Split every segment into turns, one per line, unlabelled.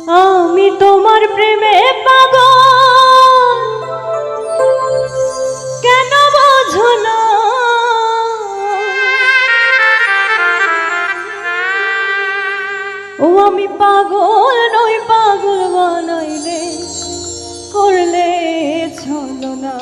আমি তোমার প্রেমে পাগল, কেন বোঝো না? ও আমি পাগল নই, পাগল বানাইলে করলে ছলনা।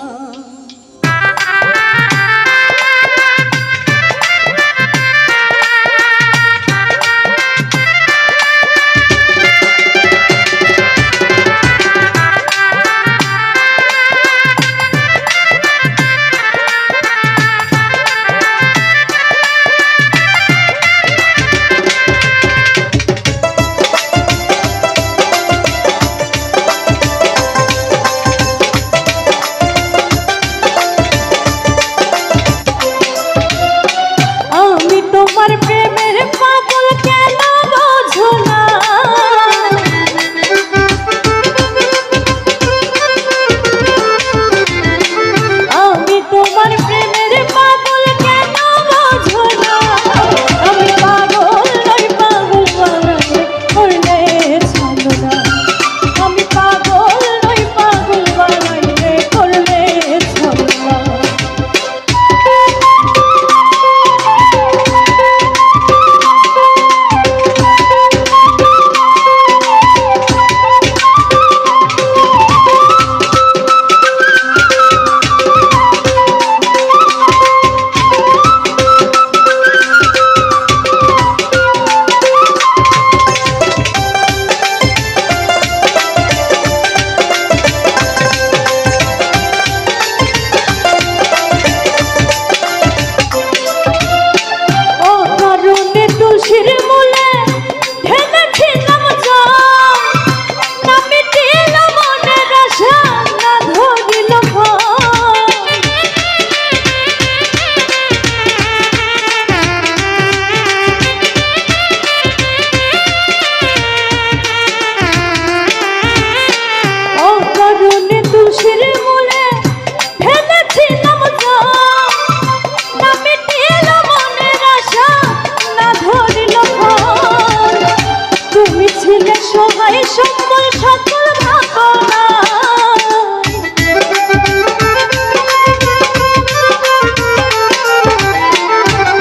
তোমার প্রেমের পাগল কেন বোঝো না? আমি তোমার প্রেমের পাগল কেন বোঝো না? আমি পাগল নই, পাগল বানাইলে করলে ছলনা। আমি পাগল নই, পাগল বানাইলে করলে ছলনা। তুলসীর মূলে ঢেলেছিলাম জল, না মিটিল মনের আশা, না ধরিল ভয়। অকারণে তুলসীর মূলে ঢেলেছিলাম জল, না মিটিল মনের আশা, না ধরিল ভয়। তুমি ছিলে সহায় সম্বল সকল ভাবনা,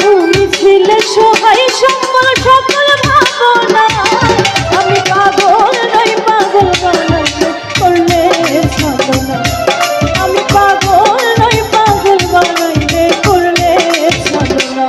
তুমি ছিলে সহায় সম্বল সকল ভাবনা। আমি পাগল নই, পাগল বানাইলে করলে ছলনা। আমি পাগল নই, পাগল বানাইলে করলে ছলনা।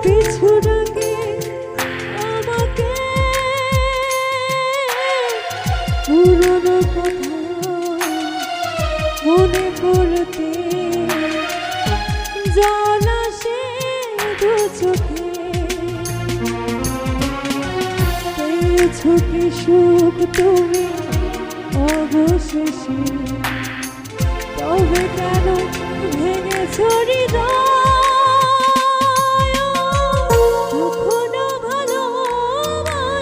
পিছু ডাকে আমাকে পুরনো কথা মনে করতে জল আসে দু চোখে পেয়েছো কি সুখ তুমি অবশেষে তবে কেন ভেঙেছো হৃদয় কখনো ভালোবাসনি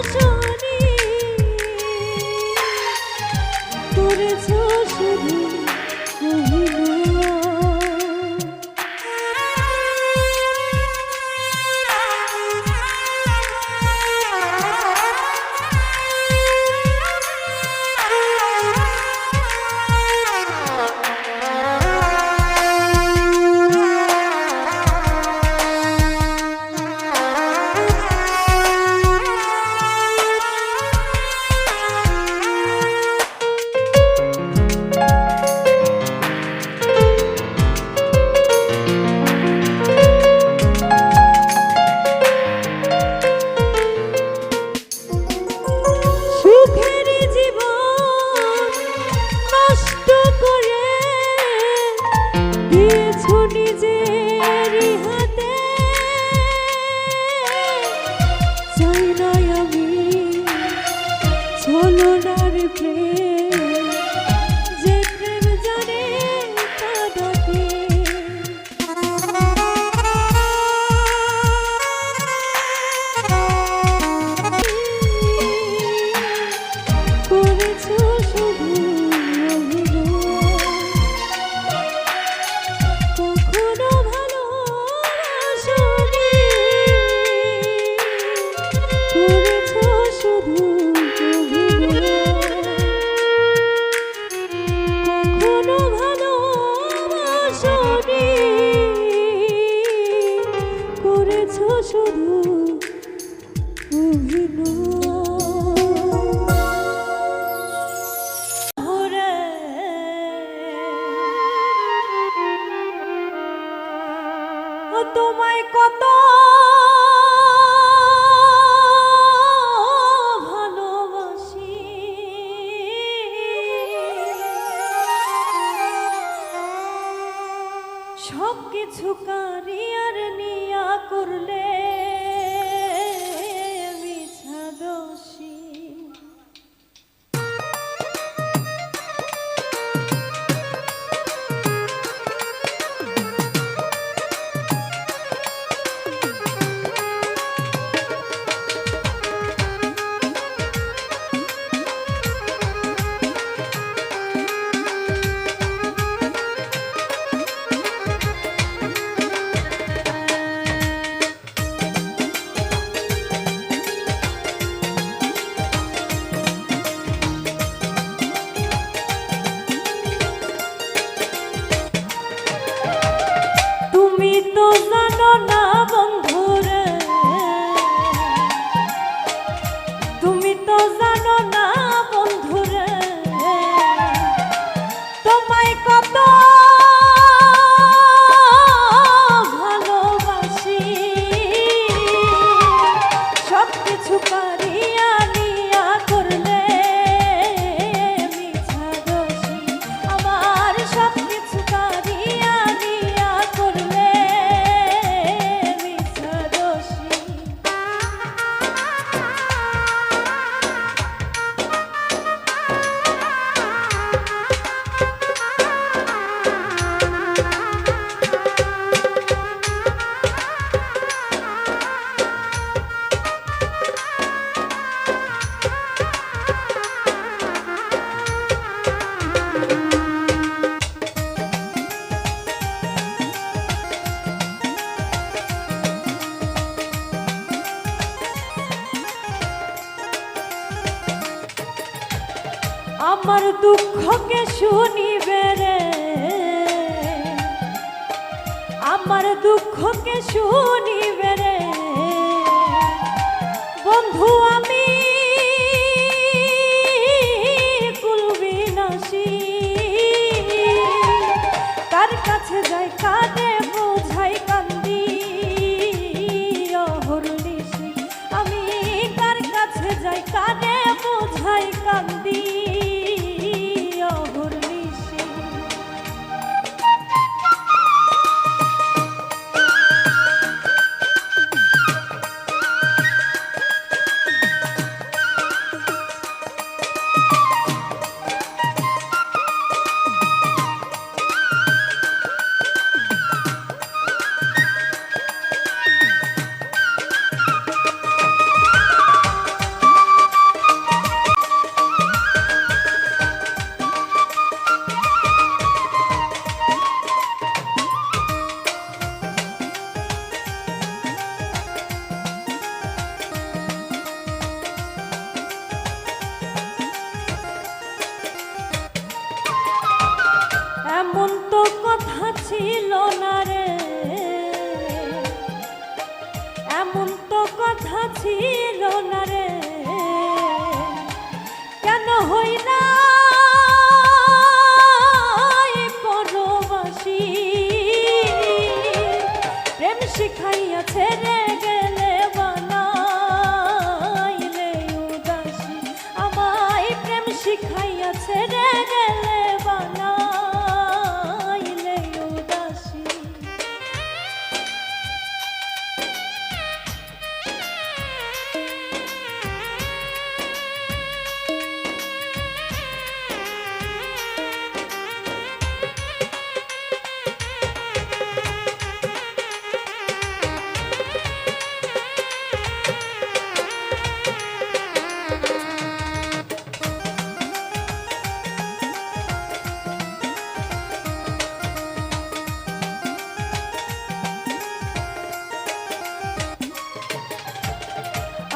করেছো শুধু ছলনার প্রেম যে প্রেম জানে কাঁদাতে করেছো শুধু কখনো ভালোবাসনি করেছো শুধু করেছো শুধু তোমায় কত ভালোবাসি সব কিছু কারিয়ার নিয়া করলে মিছা দোষী তুমি তো জানো না বন্ধুরে তুমি তো জানো না বন্ধুরে তোমায় কত ভালোবাসি সব কিছু কারিয়া নিয়া করলে মিছা দোষী আমার সব কিছু কারিয়া নিয়া করলে মিছা দোষী আমার দুঃখকে শুনিবে রে আমার দুঃখকে শুনিবে রে বন্ধু আমি কুলবিনাশী তার কাছে যাই কাঁদে বোঝাই কান্দি এমন তো কথা ছিল না রে, কেন হইলা পরবাসী? প্রেম শিখাইয়া ছেড়ে গেলে বানাইলে উদাসী, আমায় প্রেম শিখাইয়া ছেড়ে গেলে বানাইলে উদাসী।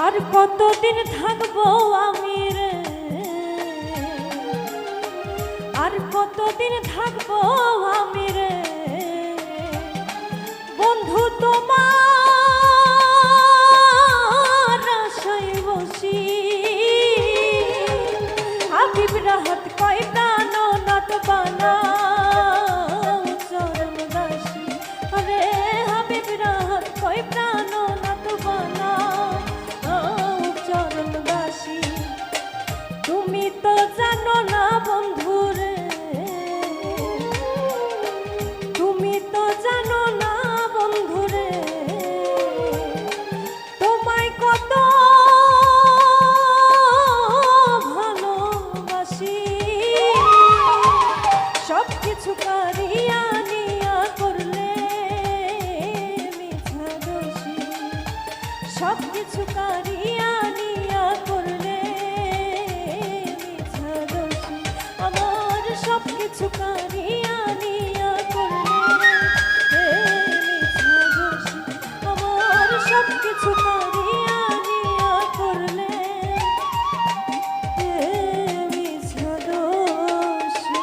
আর কতদিন থাকবো আমি রে, আর কতদিন থাকবো আমি রে বন্ধু তোমার আশায় বসি। হাবিব রাহাত কয় প্রাণ নাথ বানাও চরণ দাসী, আরে হাবিব রাহাত কয় প্রাণ নাথ বানাও চরণ দাসী। তুমি তো জানো না বন্ধুরে, তুমি তো জানো না বন্ধুরে, তোমায় কত ভালোবাসি। সব কিছু কারিয়া নিয়া করলে মিথ্যা দোষী, সব কিছু কারিয়া নিয়া করলে মিথ্যা দোষী, আমার সব কিছু কারিয়া নিয়া করলে মিথ্যা দোষী, আমার সব কিছু কারিয়া নিয়া করলে মিথ্যা দোষী।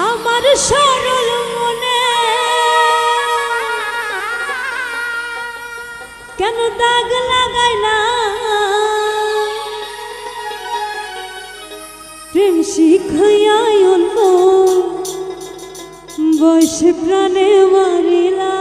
আমার সরল মনে কেন দাগ লাগাইলা? প্রেম শিখাইয়া অল্প বয়সে প্রাণে মারিলা।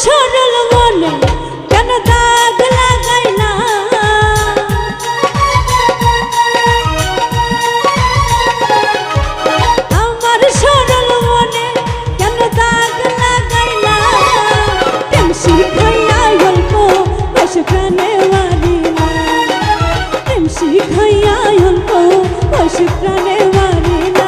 সরল মনে কেন দাগ লাগাইলা? আমার সরল মনে কেন দাগ লাগাইলা? প্রেম শিখাইয়া অল্প বয়সে প্রাণে মারিলা, প্রেম শিখাইয়া অল্প বয়সে প্রাণে মারিলা।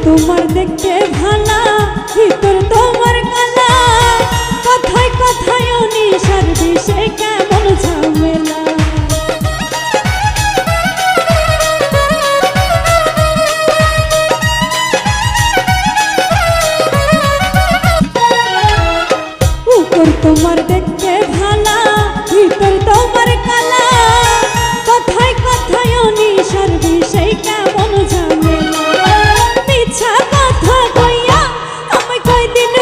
তোমার দেখতে ভালা, ভিতর তোমার কালা, কথায় কথায় নিশার বিষে কেমন ঝামেলা। উপর তোমার দেখতে ভালা, ভিতর তোমার কালা, কথায় কথায় নিশার বিষে কেমন ঝামেলা। মিছা কথা কইয়া আমায় কয়দিন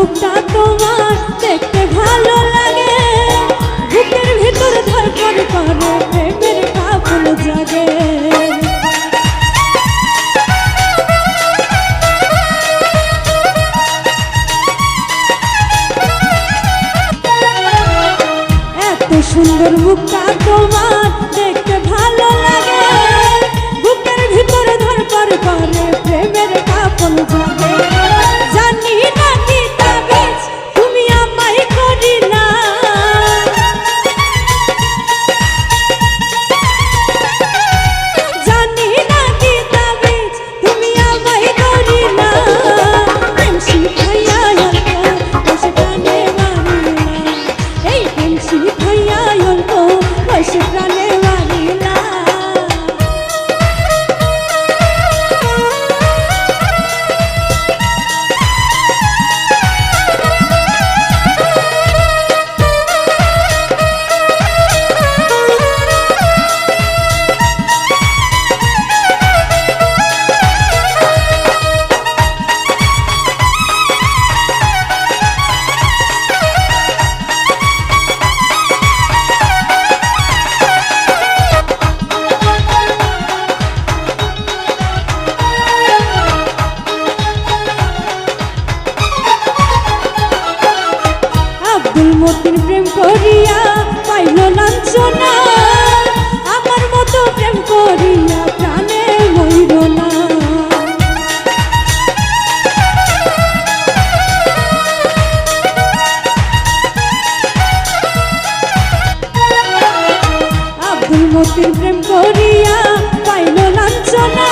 মুখটা তোমার দেখতে ভালো লাগে, বুকের ভিতর ধড়ফড় করে প্রেমের কাপন জাগে। এত সুন্দর মুখটা তোমার দেখতে ভালো লাগে, বুকের ভিতর ধড়ফড় করে প্রেমের কাপন জাগে। জানি না কি তাবিজ তুমি আমায় করিলা, জানি না কি তাবিজ তুমি আমায় করিলা, প্রেম শিখাইয়া অল্প বসে প্রাণে মারিলা, এই প্রেম শিখাইয়া অল্প বসে প্রাণে মারিলা। আব্দুল মতিন প্রেম করিয়া পাইল লাঞ্ছনা, আমার মতো প্রেম করিয়া প্রাণে মরিল না। আব্দুল মতিন প্রেম করিয়া পাইল লাঞ্ছনা,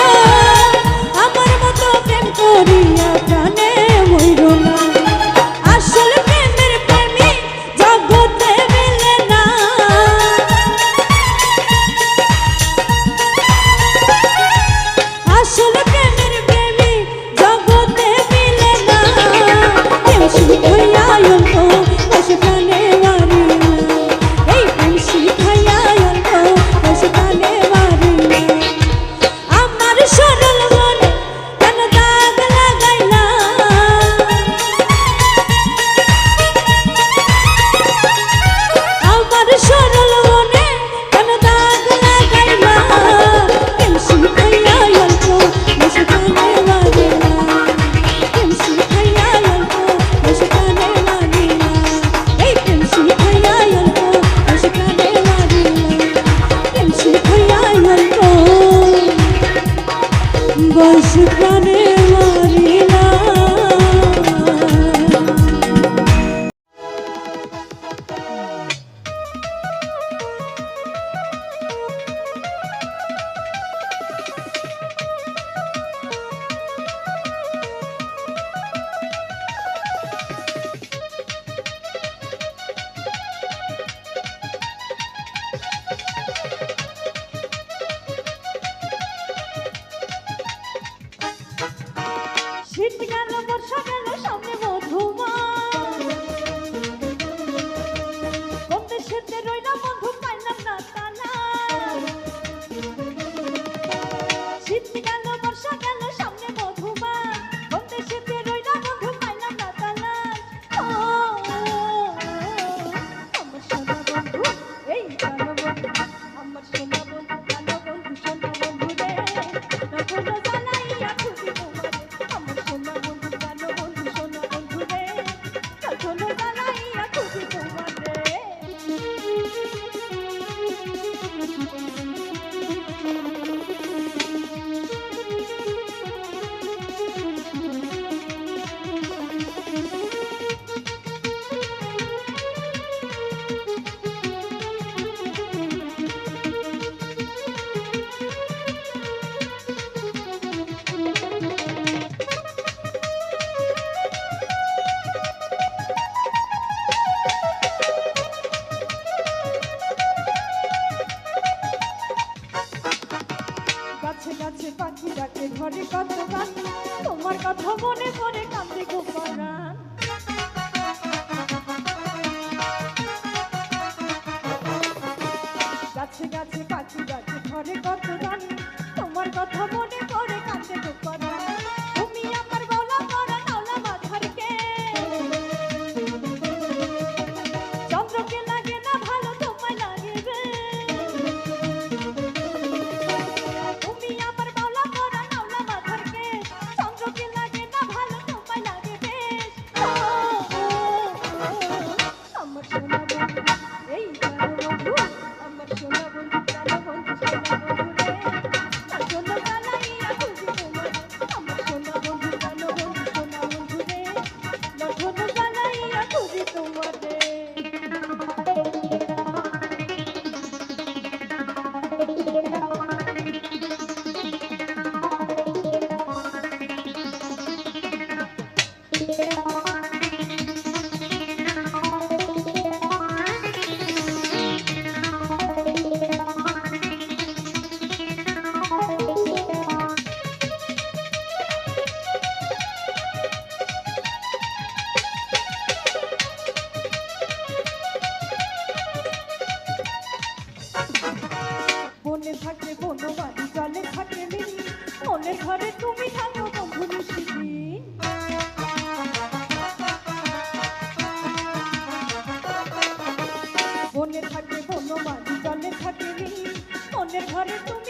আমার মতো প্রেম করিয়া প্রাণে মরিল না। আসল প্রেমের প্রেমিক জগতে মেলে না, আসল প্রেমের প্রেমিক জগতে মিলে না, প্রেম শিখাইয়া অল্প বসে প্রাণে মারিলা, এই প্রেম শিখাইয়া অল্প বসে প্রাণে মারিলা। আমার সরল মনে কেন দাগ লাগাইলা, আমার সরল মনে কেন দাগ লাগাইলা, প্রেম শিখাইয়া অল্প বসে প্রাণে মারিলা, প্রেম শিখাইয়া অল্প বসে প্রাণে মারিলা, এই প্রেম শিখাইয়া অল্প বসে প্রাণে মারিলা, প্রেম শিখাইয়া অল্প বসে প্রাণে মারিলা। শীত গেল বর্ষা গেল সামনে মধুমাস, কোন দেশেতে রইলাম বন্ধু পাইলাম না তালাশ। শীত গেল বর্ষা গেল সামনে মধুমাস, কোন দেশেতে রইলাম বন্ধু পাইলাম না তালাশ। আমার সোনা বন্ধু এই কালো বন্ধু, আমার সোনা বন্ধু কালো বন্ধু, সোনা বন্ধু রে কখনো জানাইয়া খুশি তোমারে, আমার সোনা বন্ধু কালো বন্ধু, সোনা বন্ধু রে কখনো জানাইয়া খুশি তোমারে। গাছে গাছে পাখি ডাকে ঘরে কত গান, তোমার কথা মনে পড়ে কাঁদে গো পরাণ। গাছে গাছে পাখি ডাকে ঘরে কত গান, তোমার কথা মনে পড়ে কাঁদে গো পরাণ। তুমি আমার গলা পরা নাওলা মাথার কে, মনের ঘরে তুমি